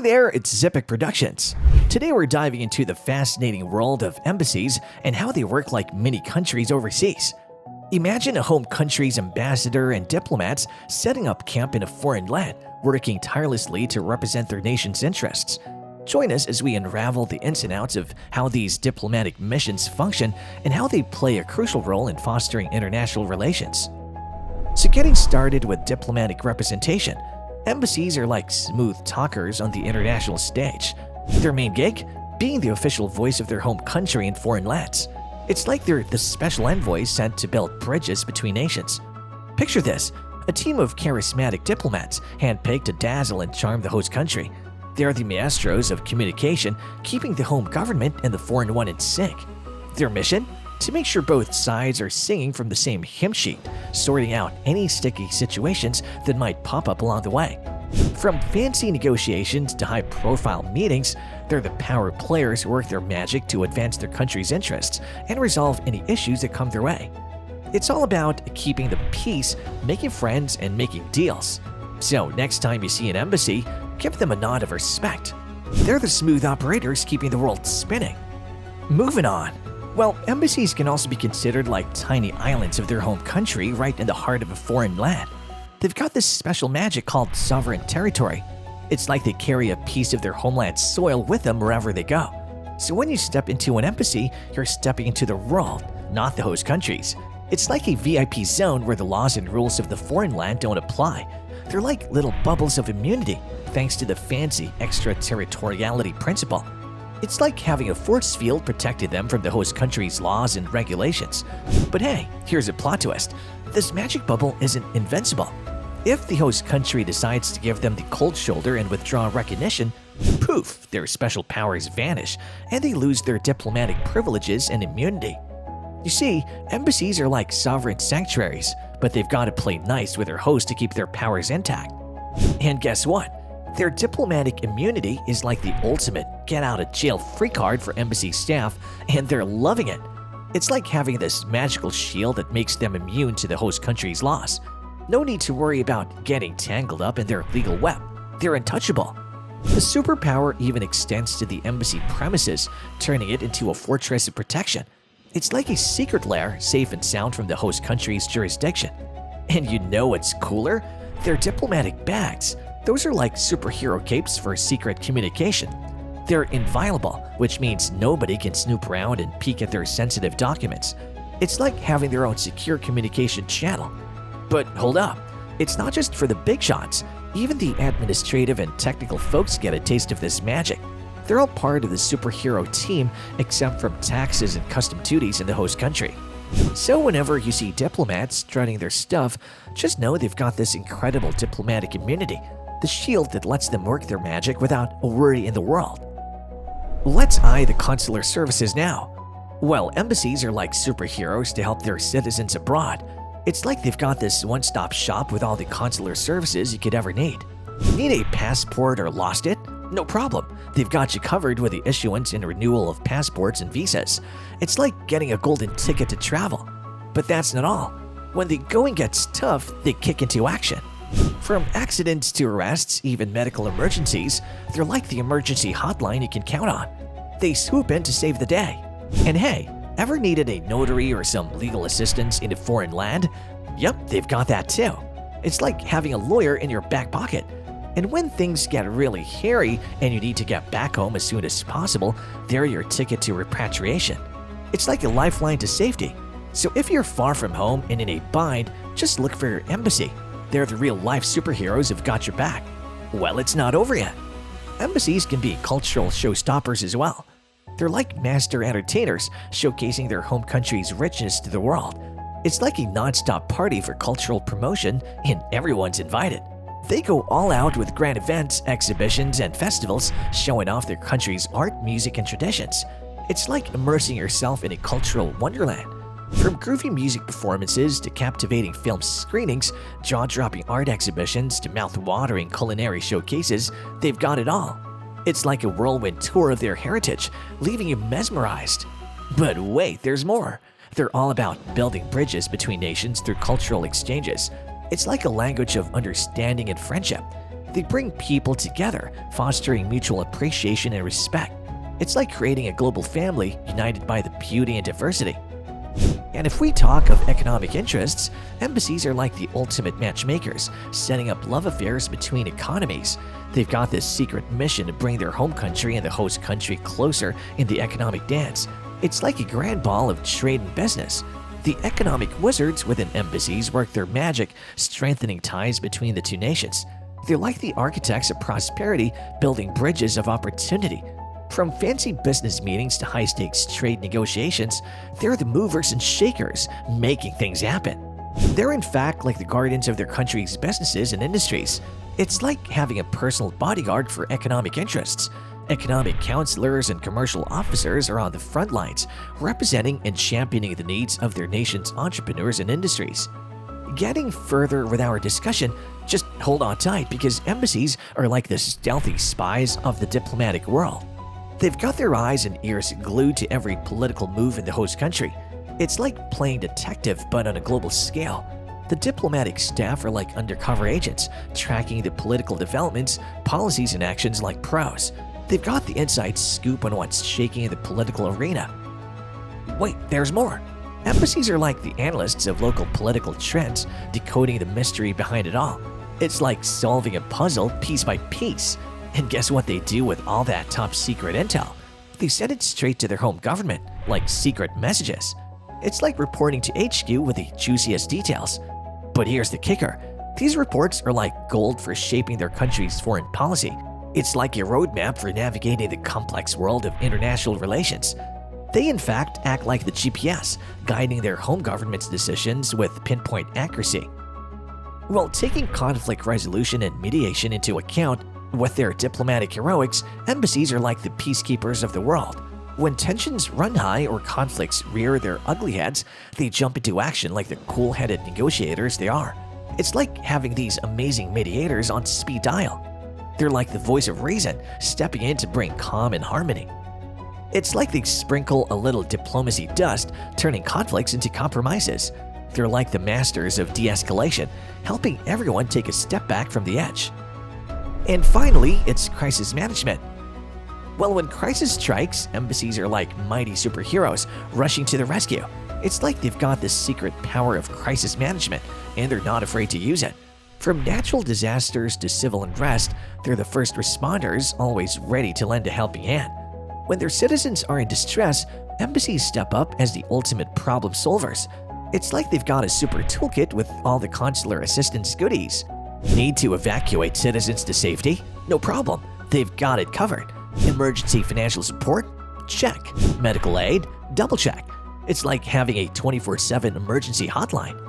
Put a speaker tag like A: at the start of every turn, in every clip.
A: there, it's Zipic Productions. Today we're diving into the fascinating world of embassies and how they work like mini countries overseas. Imagine a home country's ambassador and diplomats setting up camp in a foreign land, working tirelessly to represent their nation's interests. Join us as we unravel the ins and outs of how these diplomatic missions function and how they play a crucial role in fostering international relations. So getting started with diplomatic representation, embassies are like smooth talkers on the international stage. Their main gig? Being the official voice of their home country in foreign lands. It's like they're the special envoys sent to build bridges between nations. Picture this, a team of charismatic diplomats handpicked to dazzle and charm the host country. They are the maestros of communication, keeping the home government and the foreign one in sync. Their mission? To make sure both sides are singing from the same hymn sheet, sorting out any sticky situations that might pop up along the way. From fancy negotiations to high-profile meetings, they're the power players who work their magic to advance their country's interests and resolve any issues that come their way. It's all about keeping the peace, making friends, and making deals. So next time you see an embassy, give them a nod of respect. They're the smooth operators keeping the world spinning. Moving on. Well, embassies can also be considered like tiny islands of their home country right in the heart of a foreign land. They've got this special magic called sovereign territory. It's like they carry a piece of their homeland's soil with them wherever they go. So when you step into an embassy, you're stepping into the world, not the host countries. It's like a VIP zone where the laws and rules of the foreign land don't apply. They're like little bubbles of immunity, thanks to the fancy extraterritoriality principle. It's like having a force field protecting them from the host country's laws and regulations. But hey, here's a plot twist. This magic bubble isn't invincible. If the host country decides to give them the cold shoulder and withdraw recognition, poof, their special powers vanish and they lose their diplomatic privileges and immunity. You see, embassies are like sovereign sanctuaries, but they've got to play nice with their host to keep their powers intact. And guess what? Their diplomatic immunity is like the ultimate get-out-of-jail-free card for embassy staff, and they're loving it. It's like having this magical shield that makes them immune to the host country's laws. No need to worry about getting tangled up in their legal web. They're untouchable. The superpower even extends to the embassy premises, turning it into a fortress of protection. It's like a secret lair, safe and sound from the host country's jurisdiction. And you know what's cooler? Their diplomatic bags. Those are like superhero capes for secret communication. They're inviolable, which means nobody can snoop around and peek at their sensitive documents. It's like having their own secure communication channel. But hold up, it's not just for the big shots. Even the administrative and technical folks get a taste of this magic. They're all part of the superhero team except from taxes and custom duties in the host country. So whenever you see diplomats strutting their stuff, just know they've got this incredible diplomatic immunity, the shield that lets them work their magic without a worry in the world. Let's eye the consular services now. Well, embassies are like superheroes to help their citizens abroad. It's like they've got this one-stop shop with all the consular services you could ever need. Need a passport or lost it? No problem. They've got you covered with the issuance and renewal of passports and visas. It's like getting a golden ticket to travel. But that's not all. When the going gets tough, they kick into action. From accidents to arrests, even medical emergencies, they're like the emergency hotline you can count on. They swoop in to save the day. And hey, ever needed a notary or some legal assistance in a foreign land? Yep, they've got that too. It's like having a lawyer in your back pocket. And when things get really hairy and you need to get back home as soon as possible, they're your ticket to repatriation. It's like a lifeline to safety. So if you're far from home and in a bind, just look for your embassy. They're the real-life superheroes who've got your back. Well, it's not over yet. Embassies can be cultural showstoppers as well. They're like master entertainers, showcasing their home country's richness to the world. It's like a non-stop party for cultural promotion, and everyone's invited. They go all out with grand events, exhibitions, and festivals, showing off their country's art, music, and traditions. It's like immersing yourself in a cultural wonderland. From groovy music performances to captivating film screenings, jaw-dropping art exhibitions to mouth-watering culinary showcases, they've got it all. It's like a whirlwind tour of their heritage, leaving you mesmerized. But wait, there's more. They're all about building bridges between nations through cultural exchanges. It's like a language of understanding and friendship. They bring people together, fostering mutual appreciation and respect. It's like creating a global family united by the beauty and diversity. And if we talk of economic interests, embassies are like the ultimate matchmakers, setting up love affairs between economies. They've got this secret mission to bring their home country and the host country closer in the economic dance. It's like a grand ball of trade and business. The economic wizards within embassies work their magic, strengthening ties between the two nations. They're like the architects of prosperity, building bridges of opportunity. From fancy business meetings to high-stakes trade negotiations, they're the movers and shakers, making things happen. They're in fact like the guardians of their country's businesses and industries. It's like having a personal bodyguard for economic interests. Economic counselors and commercial officers are on the front lines, representing and championing the needs of their nation's entrepreneurs and industries. Getting further with our discussion, just hold on tight because embassies are like the stealthy spies of the diplomatic world. They've got their eyes and ears glued to every political move in the host country. It's like playing detective but on a global scale. The diplomatic staff are like undercover agents, tracking the political developments, policies, and actions like pros. They've got the inside scoop on what's shaking in the political arena. Wait, there's more. Embassies are like the analysts of local political trends, decoding the mystery behind it all. It's like solving a puzzle piece by piece. And guess what they do with all that top secret intel? They send it straight to their home government, like secret messages. It's like reporting to HQ with the juiciest details. But here's the kicker. These reports are like gold for shaping their country's foreign policy. It's like a roadmap for navigating the complex world of international relations. They in fact act like the GPS, guiding their home government's decisions with pinpoint accuracy. While taking conflict resolution and mediation into account, with their diplomatic heroics, embassies are like the peacekeepers of the world. When tensions run high or conflicts rear their ugly heads, they jump into action like the cool-headed negotiators they are. It's like having these amazing mediators on speed dial. They're like the voice of reason, stepping in to bring calm and harmony. It's like they sprinkle a little diplomacy dust, turning conflicts into compromises. They're like the masters of de-escalation, helping everyone take a step back from the edge. And finally, it's crisis management. Well, when crisis strikes, embassies are like mighty superheroes rushing to the rescue. It's like they've got this secret power of crisis management, and they're not afraid to use it. From natural disasters to civil unrest, they're the first responders, always ready to lend a helping hand. When their citizens are in distress, embassies step up as the ultimate problem solvers. It's like they've got a super toolkit with all the consular assistance goodies. Need to evacuate citizens to safety? No problem, they've got it covered. Emergency financial support? Check. Medical aid? Double check. It's like having a 24/7 emergency hotline.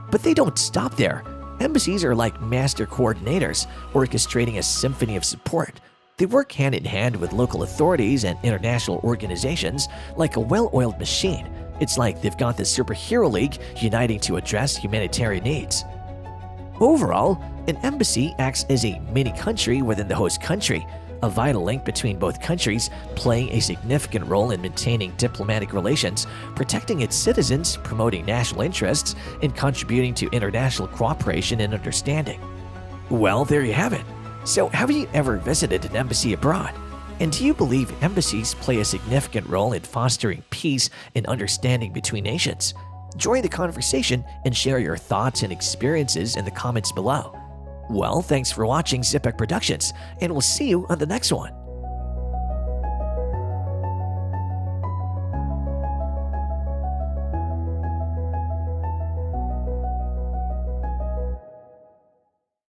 A: But they don't stop there. Embassies are like master coordinators, orchestrating a symphony of support. They work hand in hand with local authorities and international organizations like a well-oiled machine. It's like they've got the superhero league uniting to address humanitarian needs. Overall, an embassy acts as a mini-country within the host country, a vital link between both countries, playing a significant role in maintaining diplomatic relations, protecting its citizens, promoting national interests, and contributing to international cooperation and understanding. Well, there you have it. So, have you ever visited an embassy abroad? And do you believe embassies play a significant role in fostering peace and understanding between nations? Join the conversation and share your thoughts and experiences in the comments below. Well, thanks for watching Zipek Productions, and we'll see you on the next one.